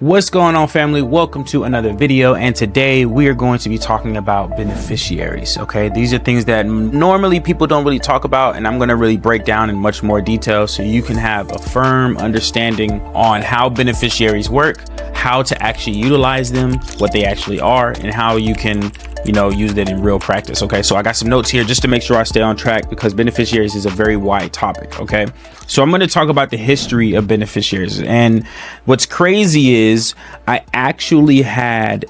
What's going on, family? Welcome to another video, and today we are going to be talking about beneficiaries. Okay, these are things that normally people don't really talk about, and I'm going to really break down in much more detail so you can have a firm understanding on how beneficiaries work, how to actually utilize them, what they actually are, and how you can use that in real practice. Okay, so I got some notes here just to make sure I stay on track, because beneficiaries is a very wide topic. Okay, so I'm going to talk about the history of beneficiaries, and what's crazy is I actually had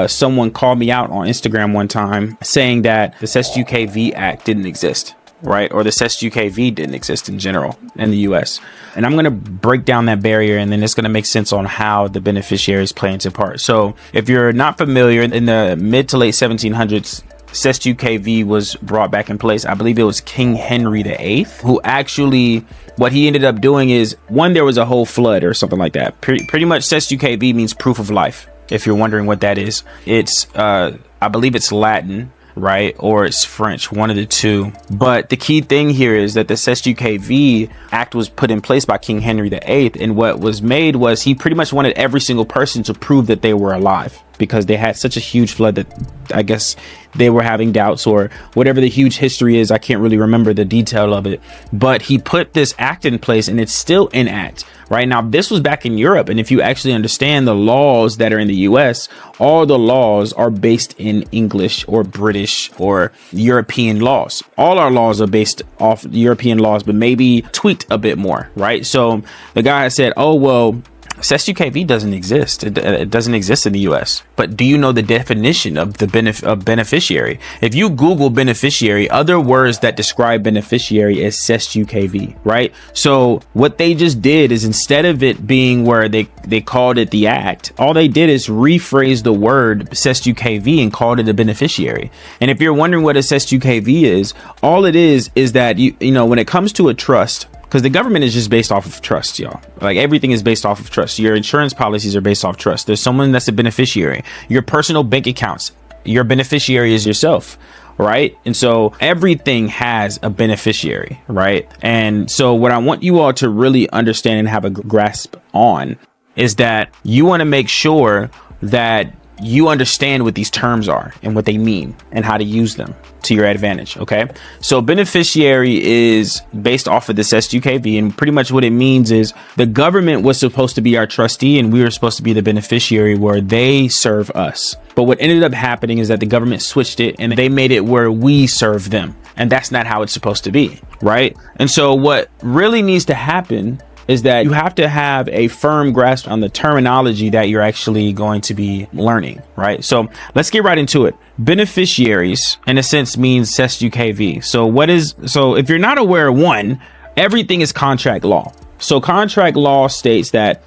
someone call me out on Instagram one time saying that the SEST-UKV Act didn't exist, right? Or the SEST-UKV didn't exist in general in the US. And I'm going to break down that barrier, and then it's going to make sense on how the beneficiaries play into part. So if you're not familiar, in the mid to late 1700s, SEST-UKV was brought back in place. I believe it was King Henry VIII, who actually, what he ended up doing is, one, there was a whole flood or something like that. Pretty much SEST-UKV means proof of life. If you're wondering what that is, it's, I believe it's Latin, right? Or it's French, one of the two. But the key thing here is that the SEST-UKV Act was put in place by King Henry VIII. And what was made was, he pretty much wanted every single person to prove that they were alive, because they had such a huge flood that I guess they were having doubts, or whatever the huge history is. I can't really remember the detail of it, but he put this act in place, and it's still in act right now. This was back in Europe. And if you actually understand the laws that are in the US, all the laws are based in English or British or European laws. All our laws are based off European laws, but maybe tweaked a bit more, right? So the guy said, oh, well, SEST-UKV doesn't exist. It doesn't exist in the US. But do you know the definition of the beneficiary? If you Google beneficiary, other words that describe beneficiary is SEST-UKV, right? So what they just did is, instead of it being where they called it the act, all they did is rephrase the word SEST-UKV and called it a beneficiary. And if you're wondering what a SEST-UKV is, all it is that you know, when it comes to a trust, because the government is just based off of trust, y'all. Like, everything is based off of trust. Your insurance policies are based off trust. There's someone that's a beneficiary. Your personal bank accounts, your beneficiary is yourself, right? And so everything has a beneficiary, right? And so what I want you all to really understand and have a grasp on is that you want to make sure that you understand what these terms are and what they mean and how to use them to your advantage. Okay, so beneficiary is based off of the SEST-UKV, and pretty much what it means is the government was supposed to be our trustee, and we were supposed to be the beneficiary where they serve us. But what ended up happening is that the government switched it, and they made it where we serve them, and that's not how it's supposed to be, right? And so what really needs to happen is that you have to have a firm grasp on the terminology that you're actually going to be learning, right? So let's get right into it. Beneficiaries, in a sense, means SEST-UKV. So if you're not aware, one, everything is contract law. So contract law states that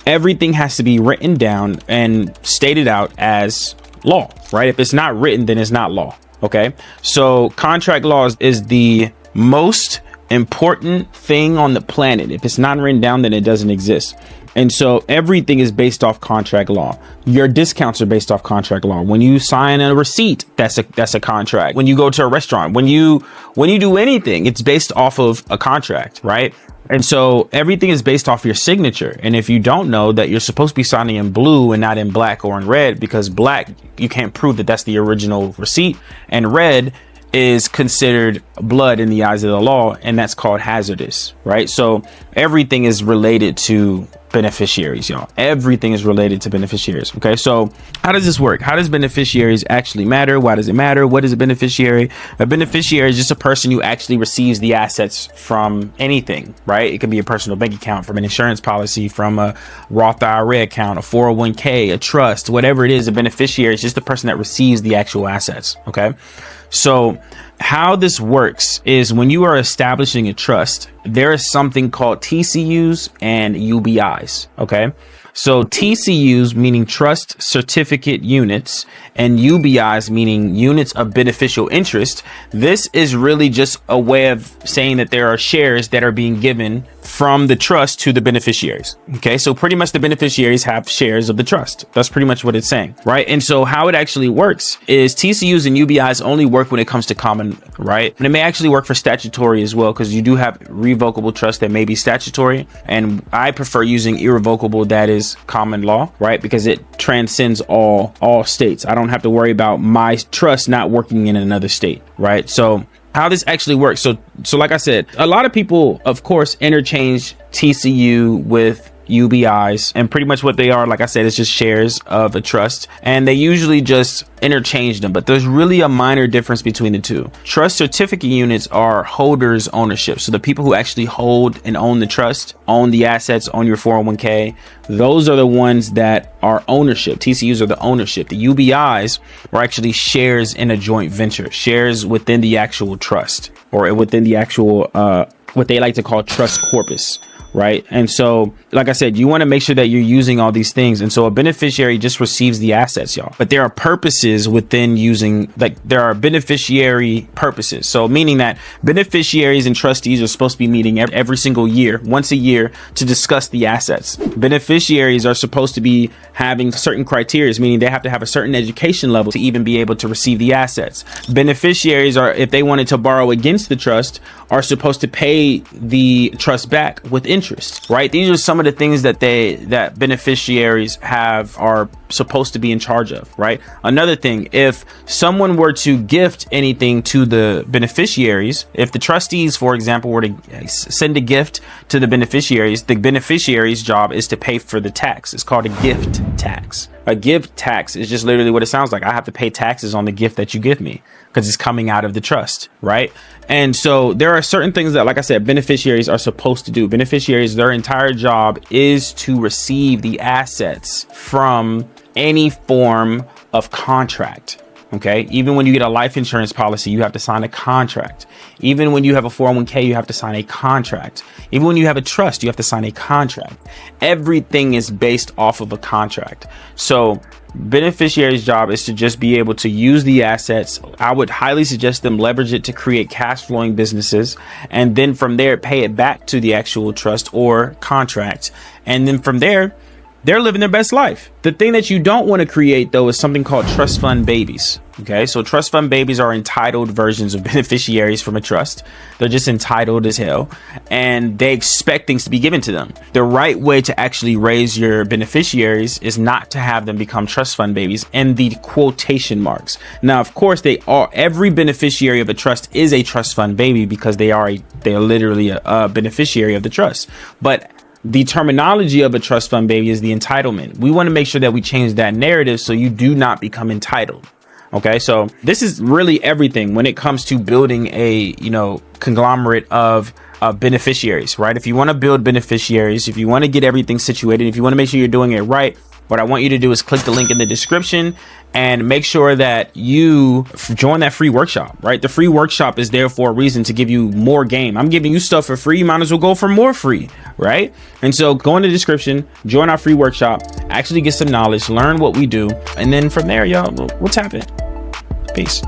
everything has to be written down and stated out as law, right? If it's not written, then it's not law. Okay, so contract law is the most important thing on the planet. If it's not written down, then it doesn't exist. And so everything is based off contract law. Your discounts are based off contract law. When you sign a receipt, that's a contract. When you go to a restaurant, when you do anything, it's based off of a contract, right? And so everything is based off your signature. And if you don't know that you're supposed to be signing in blue and not in black or in red, because black, you can't prove that that's the original receipt, and red is considered blood in the eyes of the law, and that's called hazardous, right? So everything is related to beneficiaries, y'all. Everything is related to beneficiaries. Okay, so how does this work? How does beneficiaries actually matter? Why does it matter? What is a beneficiary? A beneficiary is just a person who actually receives the assets from anything, right? It can be a personal bank account, from an insurance policy, from a Roth IRA account, a 401k, a trust, whatever it is. A beneficiary is just the person that receives the actual assets. Okay, so how this works is, when you are establishing a trust, there is something called TCUs and UBIs. Okay, so TCUs meaning trust certificate units, and UBIs meaning units of beneficial interest. This is really just a way of saying that there are shares that are being given from the trust to the beneficiaries. Okay, so pretty much the beneficiaries have shares of the trust. That's pretty much what it's saying, right? And so how it actually works is TCUs and UBIs only work when it comes to common, right? And it may actually work for statutory as well, because you do have revocable trust that may be statutory, and I prefer using irrevocable, that is common law, right? Because it transcends all states. I don't have to worry about my trust not working in another state, right? So how this actually works. So like I said, a lot of people, of course, interchange TCU with UBIs, and pretty much what they are, like I said, is just shares of a trust, and they usually just interchange them, but there's really a minor difference between the two. Trust certificate units are holders ownership. So the people who actually hold and own the trust, own the assets, own your 401k, those are the ones that are ownership. TCUs are the ownership. The UBIs are actually shares in a joint venture, shares within the actual trust, or within the actual what they like to call trust corpus, right? And so, like I said, you want to make sure that you're using all these things. And so a beneficiary just receives the assets, y'all. But there are purposes within using, like, there are beneficiary purposes. So meaning that beneficiaries and trustees are supposed to be meeting every single year, once a year, to discuss the assets. Beneficiaries are supposed to be having certain criteria, meaning they have to have a certain education level to even be able to receive the assets. Beneficiaries are, if they wanted to borrow against the trust, are supposed to pay the trust back with interest, right? These are some of the things that beneficiaries are supposed to be in charge of, right? Another thing, if someone were to gift anything to the beneficiaries, if the trustees, for example, were to send a gift to the beneficiary's job is to pay for the tax. It's called a gift tax. A gift tax is just literally what it sounds like. I have to pay taxes on the gift that you give me because it's coming out of the trust, right? And so there are certain things that, like I said, beneficiaries are supposed to do. Beneficiaries, their entire job is to receive the assets from any form of contract. Okay. Even when you get a life insurance policy, you have to sign a contract. Even when you have a 401k, you have to sign a contract. Even when you have a trust, you have to sign a contract. Everything is based off of a contract. So beneficiary's job is to just be able to use the assets. I would highly suggest them leverage it to create cash flowing businesses. And then from there, pay it back to the actual trust or contract. And then from there, they're living their best life. The thing that you don't want to create, though, is something called trust fund babies. Okay, so trust fund babies are entitled versions of beneficiaries from a trust. They're just entitled as hell, and they expect things to be given to them. The right way to actually raise your beneficiaries is not to have them become trust fund babies, in the quotation marks. Now, of course, every beneficiary of a trust is a trust fund baby because they are literally a beneficiary of the trust. But the terminology of a trust fund baby is the entitlement. We want to make sure that we change that narrative so you do not become entitled. Okay, so this is really everything when it comes to building a, conglomerate of beneficiaries, right? If you want to build beneficiaries, if you want to get everything situated, if you want to make sure you're doing it right, what I want you to do is click the link in the description and make sure that you join that free workshop, right? The free workshop is there for a reason, to give you more game. I'm giving you stuff for free. You might as well go for more free, right? And so go in the description, join our free workshop, actually get some knowledge, learn what we do. And then from there, y'all, we'll tap it. Peace.